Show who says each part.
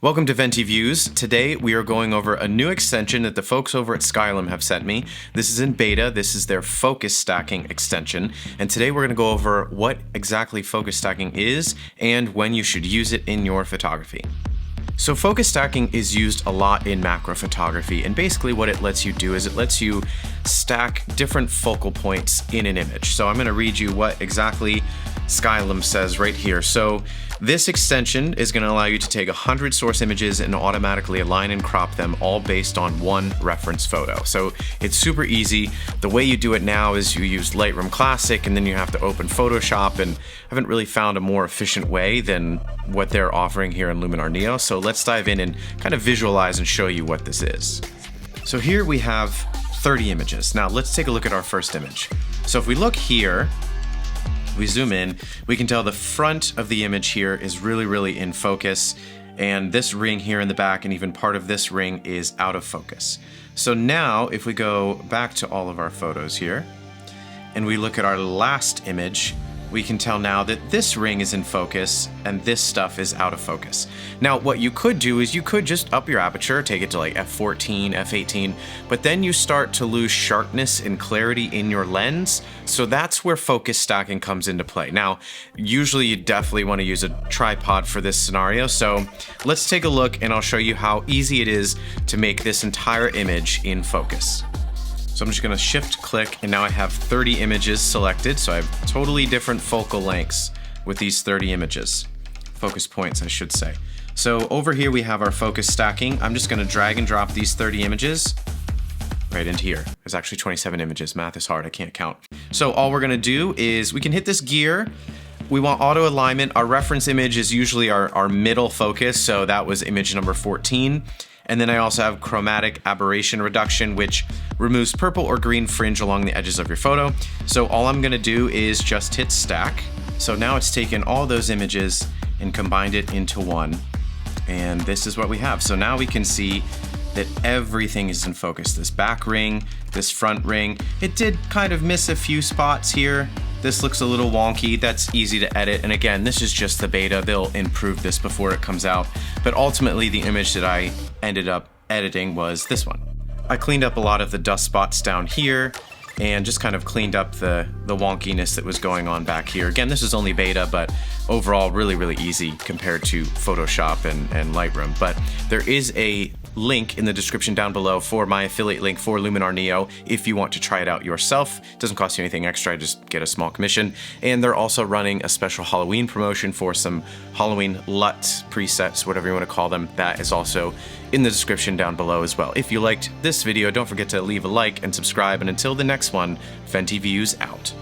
Speaker 1: Welcome to Venti Views. Today we are going over a new extension that the folks over at Skylum have sent me. This is in beta, this is their focus stacking extension, and today we're going to go over what exactly focus stacking is and when you should use it in your photography. So focus stacking is used a lot in macro photography, and basically what it lets you do is it lets you stack different focal points in an image. So I'm going to read you what exactly Skylum says right here. So this extension is going to allow you to take 100 source images and automatically align and crop them all based on one reference photo. So it's super easy. The way you do it now is you use Lightroom Classic and then you have to open Photoshop, and I haven't really found a more efficient way than what they're offering here in Luminar Neo. So let's dive in and kind of visualize and show you what this is. So here we have 30 images. Now let's take a look at our first image. So if we look here, we zoom in, we can tell the front of the image here is really in focus, and this ring here in the back and even part of this ring is out of focus. So now if we go back to all of our photos here and we look at our last image, we can tell now that this ring is in focus and this stuff is out of focus. Now what you could do is you could just up your aperture, take it to like f14, f18, but then you start to lose sharpness and clarity in your lens. So that's where focus stacking comes into play. Now, usually you definitely want to use a tripod for this scenario. So let's take a look and I'll show you how easy it is to make this entire image in focus. So I'm just going to shift click, and now I have 30 images selected. So I have totally different focal lengths with these 30 images. Focus points, I should say. So over here we have our focus stacking. I'm just going to drag and drop these 30 images right into here. There's actually 27 images. Math is hard, I can't count. So all we're going to do is we can hit this gear. We want auto alignment. Our reference image is usually our middle focus. So that was image number 14. And then I also have chromatic aberration reduction, which removes purple or green fringe along the edges of your photo. So all I'm gonna do is just hit stack. So now it's taken all those images and combined it into one. And this is what we have. So now we can see that everything is in focus. This back ring, this front ring. It did kind of miss a few spots here. This looks a little wonky. That's easy to edit. And again, this is just the beta. They'll improve this before it comes out. But ultimately, the image that I ended up editing was this one. I cleaned up a lot of the dust spots down here and just kind of cleaned up the wonkiness that was going on back here. Again, this is only beta, but overall really easy compared to Photoshop and Lightroom. But there is a link in the description down below for my affiliate link for Luminar Neo if you want to try it out yourself. It doesn't cost you anything extra, I just get a small commission. And they're also running a special Halloween promotion for some Halloween LUT presets, whatever you want to call them. That is also in the description down below as well. If you liked this video, don't forget to leave a like and subscribe, and until the next one, Venti Views out.